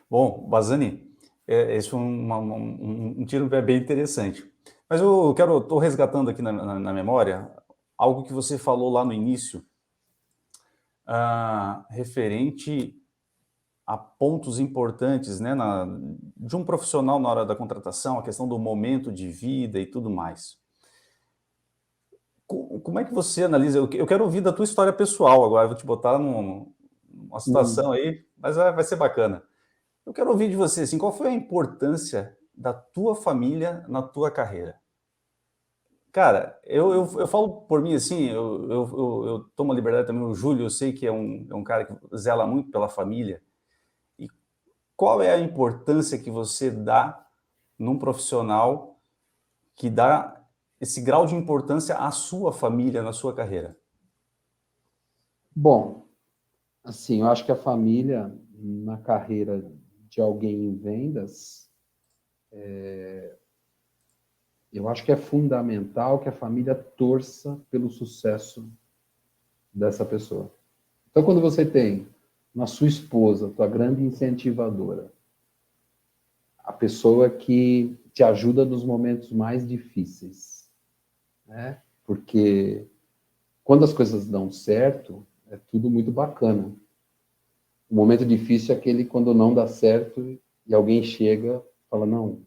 Bom, Bazzani, esse foi um tiro no pé bem interessante. Mas eu estou resgatando aqui na memória algo que você falou lá no início, referente a pontos importantes, né, de um profissional na hora da contratação, a questão do momento de vida e tudo mais. Como é que você analisa? Eu quero ouvir da tua história pessoal agora, eu vou te botar numa situação aí, mas vai ser bacana. Eu quero ouvir de você, assim, qual foi a importância da tua família na tua carreira? Cara, eu falo por mim, assim, eu tomo a liberdade também, o Júlio, eu sei que é um cara que zela muito pela família. E qual é a importância que você dá num profissional que dá esse grau de importância à sua família na sua carreira? Bom, assim, eu acho que a família, na carreira de alguém em vendas, eu acho que é fundamental que a família torça pelo sucesso dessa pessoa. Então, quando você tem na sua esposa, tua grande incentivadora, a pessoa que te ajuda nos momentos mais difíceis, né? Porque quando as coisas dão certo, é tudo muito bacana. O momento difícil é aquele quando não dá certo e alguém chega e fala, não,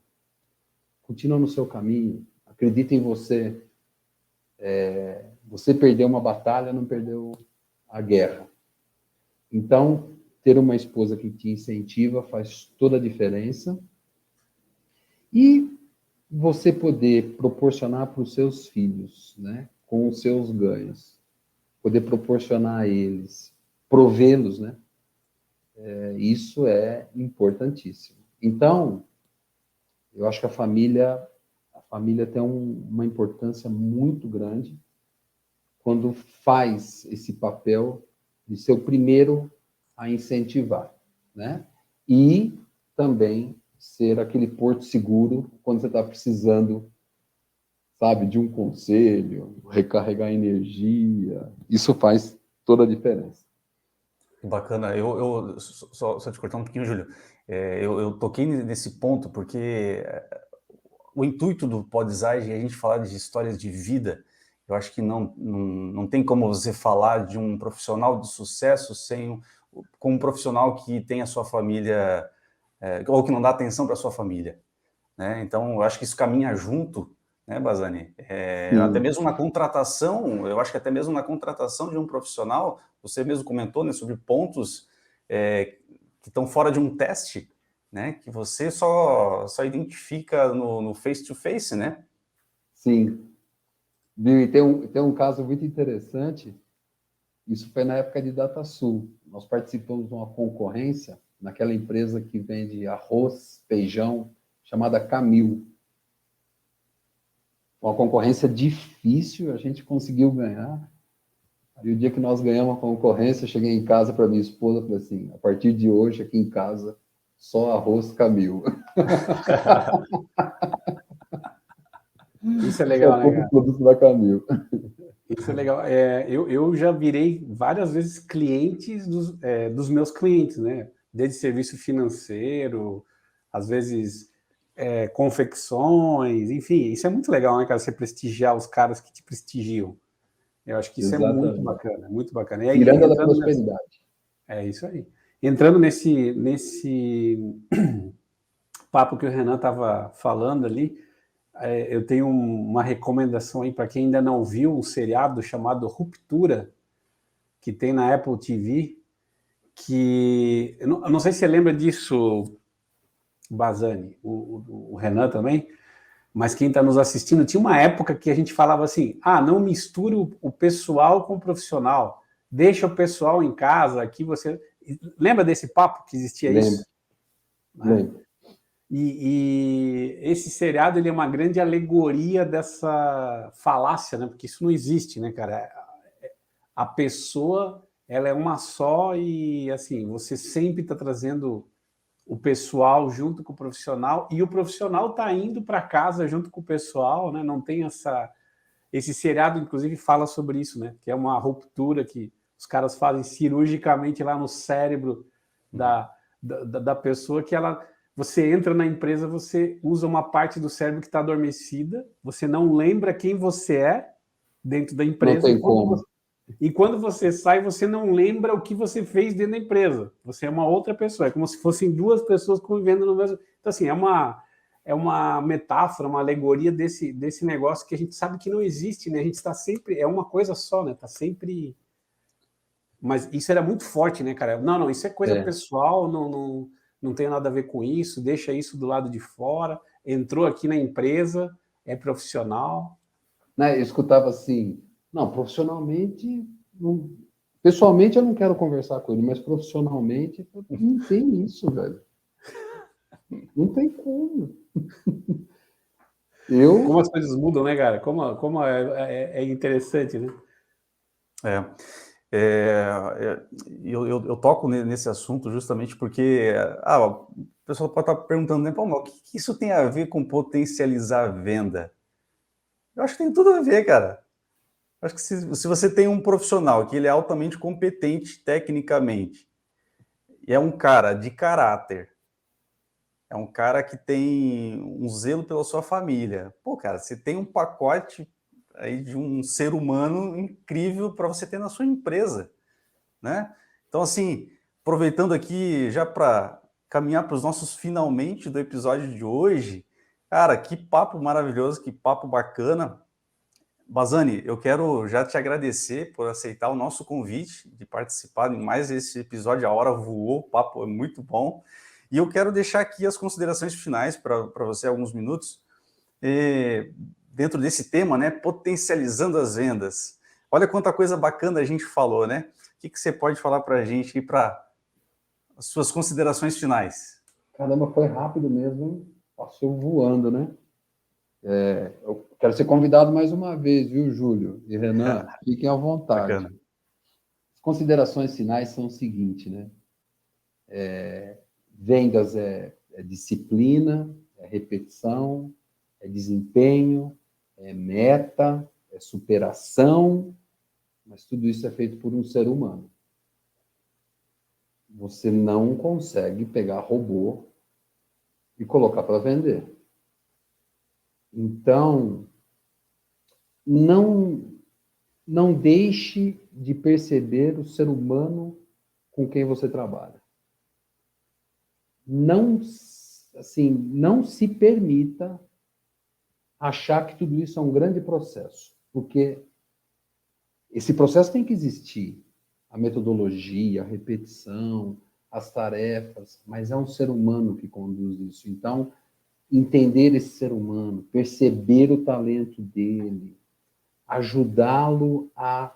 continua no seu caminho, acredita em você. Você perdeu uma batalha, não perdeu a guerra. Então, ter uma esposa que te incentiva faz toda a diferença. E você poder proporcionar para os seus filhos, né, com os seus ganhos, poder proporcionar a eles, provê-los, né? Isso é importantíssimo. Então, eu acho que a família tem uma importância muito grande quando faz esse papel de ser o primeiro a incentivar, né? E também ser aquele porto seguro quando você está precisando, sabe, de um conselho, recarregar energia. Isso faz toda a diferença. Bacana. Eu só te cortar um pouquinho, Júlio. Eu toquei nesse ponto porque o intuito do Podzage é a gente falar de histórias de vida. Eu acho que não tem como você falar de um profissional de sucesso com um profissional que tem a sua família, ou que não dá atenção para a sua família, né? Então, eu acho que isso caminha junto, né, Bazzani? Até mesmo na contratação, eu acho que até mesmo na contratação de um profissional, você mesmo comentou, né, sobre pontos que estão fora de um teste, né, que você só identifica no face-to-face, né? Sim. Viu? E tem um caso muito interessante. Isso foi na época de DataSul. Nós participamos de uma concorrência naquela empresa que vende arroz, feijão, chamada Camil. Uma concorrência difícil, a gente conseguiu ganhar. E o dia que nós ganhamos a concorrência, eu cheguei em casa para minha esposa e falei assim, a partir de hoje, aqui em casa, só arroz Camil. Isso é legal, né, cara? Produto da Camil. Isso é legal. Eu já virei várias vezes clientes dos meus clientes, né? Desde serviço financeiro, às vezes confecções, enfim, isso é muito legal, né, cara? Você prestigiar os caras que te prestigiam. Eu acho que isso é muito bacana, muito bacana. E aí, Miranda da prosperidade. É isso aí. Entrando nesse papo que o Renan estava falando ali, eu tenho uma recomendação aí para quem ainda não viu um seriado chamado Ruptura, que tem na Apple TV, que eu não sei se você lembra disso, Bazani, o Renan também, mas quem está nos assistindo, tinha uma época que a gente falava assim, não misture o pessoal com o profissional, deixa o pessoal em casa, aqui você... Lembra desse papo que existia isso? Lembro. E esse seriado ele é uma grande alegoria dessa falácia, né? Porque isso não existe, né, cara? A pessoa, ela é uma só e, assim, você sempre está trazendo o pessoal junto com o profissional e o profissional está indo para casa junto com o pessoal, né? Não tem esse seriado, inclusive, fala sobre isso, né? Que é uma ruptura que os caras fazem cirurgicamente lá no cérebro da pessoa, que você entra na empresa, você usa uma parte do cérebro que está adormecida, você não lembra quem você é dentro da empresa. Não tem como. E quando você sai, você não lembra o que você fez dentro da empresa. Você é uma outra pessoa. É como se fossem duas pessoas convivendo no mesmo... Então, assim, é uma metáfora, uma alegoria desse negócio que a gente sabe que não existe, né? A gente está sempre... É uma coisa só, né? Está sempre... Mas isso era muito forte, né, cara? Não, isso é coisa pessoal, não tem nada a ver com isso, deixa isso do lado de fora, entrou aqui na empresa, é profissional. Né, eu escutava assim, não, profissionalmente, pessoalmente eu não quero conversar com ele, mas profissionalmente, não tem isso, velho. Não tem como. Como as coisas mudam, né, cara? Como é interessante, né? Eu toco nesse assunto justamente porque o pessoal pode estar perguntando, né, o que isso tem a ver com potencializar a venda? Eu acho que tem tudo a ver, cara. Eu acho que se você tem um profissional que ele é altamente competente tecnicamente, e é um cara de caráter, é um cara que tem um zelo pela sua família, cara, você tem um pacote aí de um ser humano incrível para você ter na sua empresa, né? Então, assim, aproveitando aqui já para caminhar para os nossos finalmente do episódio de hoje, cara, que papo maravilhoso, que papo bacana. Bazani, eu quero já te agradecer por aceitar o nosso convite de participar em mais esse episódio. A hora voou, o papo é muito bom. E eu quero deixar aqui as considerações finais para você, alguns minutos, dentro desse tema, né? Potencializando as vendas. Olha quanta coisa bacana a gente falou, né? O que você pode falar para a gente e para as suas considerações finais? Caramba, foi rápido mesmo, hein? Passou voando, né? Eu quero ser convidado mais uma vez, viu, Júlio e Renan? Fiquem à vontade. Bacana. As considerações finais são o seguinte, né? Vendas é disciplina, é repetição, é desempenho, é meta, é superação, mas tudo isso é feito por um ser humano. Você não consegue pegar robô e colocar para vender. Então, não deixe de perceber o ser humano com quem você trabalha. Não se permita achar que tudo isso é um grande processo, porque esse processo tem que existir. A metodologia, a repetição, as tarefas, mas é um ser humano que conduz isso. Então, entender esse ser humano, perceber o talento dele, ajudá-lo a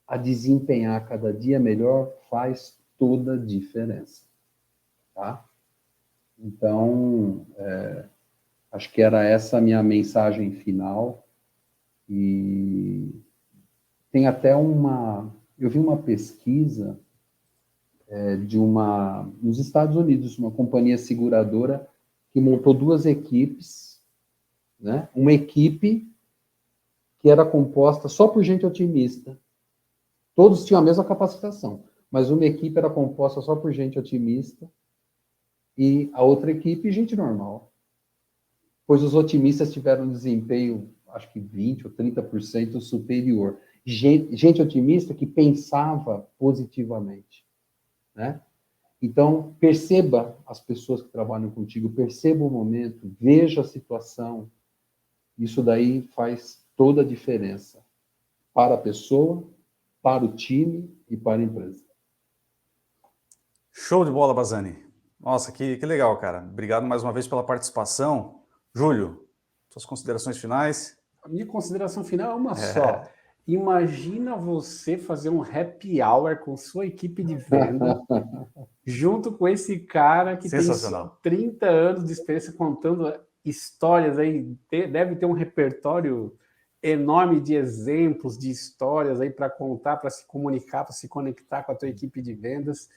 a desempenhar cada dia melhor, faz toda a diferença, tá? Então, acho que era essa a minha mensagem final. E tem até eu vi uma pesquisa nos Estados Unidos, uma companhia seguradora que montou 2 equipes, né? Uma equipe que era composta só por gente otimista. Todos tinham a mesma capacitação, mas uma equipe era composta só por gente otimista e a outra equipe, gente normal. Pois os otimistas tiveram um desempenho, acho que 20% ou 30% superior. Gente otimista que pensava positivamente, né? Então, perceba as pessoas que trabalham contigo, perceba o momento, veja a situação. Isso daí faz toda a diferença para a pessoa, para o time e para a empresa. Show de bola, Bazzani. Nossa, que legal, cara. Obrigado mais uma vez pela participação. Júlio, suas considerações finais? A minha consideração final é uma só. Imagina você fazer um happy hour com sua equipe de venda, junto com esse cara que tem 30 anos de experiência contando histórias aí, deve ter um repertório enorme de exemplos, de histórias aí para contar, para se comunicar, para se conectar com a tua equipe de vendas.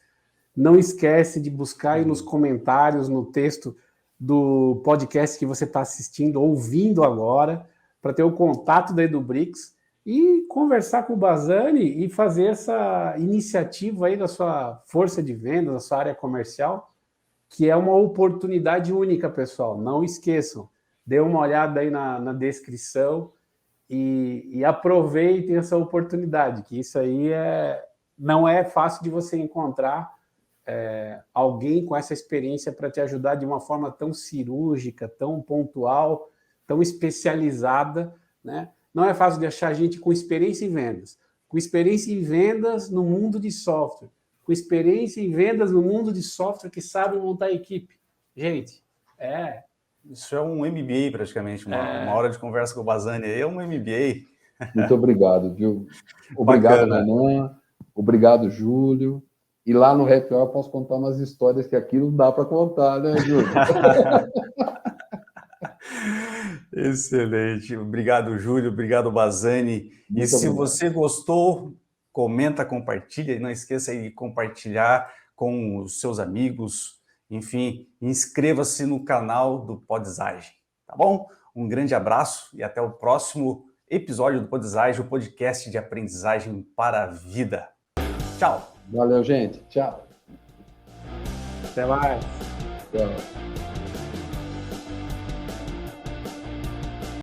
Não esquece de buscar aí nos comentários, no texto do podcast que você está assistindo, ouvindo agora, para ter o contato da EduBricks e conversar com o Bazzani e fazer essa iniciativa aí da sua força de vendas, da sua área comercial, que é uma oportunidade única, pessoal. Não esqueçam, dê uma olhada aí na descrição e aproveitem essa oportunidade, que isso aí não é fácil de você encontrar alguém com essa experiência para te ajudar de uma forma tão cirúrgica, tão pontual, tão especializada, né? Não é fácil de achar gente com experiência em vendas, com experiência em vendas no mundo de software, com experiência em vendas no mundo de software que sabe montar equipe. Gente, Isso é um MBA praticamente, uma hora de conversa com o Bazzani aí é um MBA. Muito obrigado, viu? Obrigado, Renan. Obrigado, Júlio. E lá no Happy Hour eu posso contar umas histórias que aqui não dá para contar, né, Júlio? Excelente. Obrigado, Júlio. Obrigado, Bazzani. E se você gostou, comenta, compartilha. E não esqueça de compartilhar com os seus amigos. Enfim, inscreva-se no canal do Podzagem, tá bom? Um grande abraço e até o próximo episódio do Podzagem, o podcast de aprendizagem para a vida. Tchau. Valeu, gente. Tchau. Até mais. Tchau.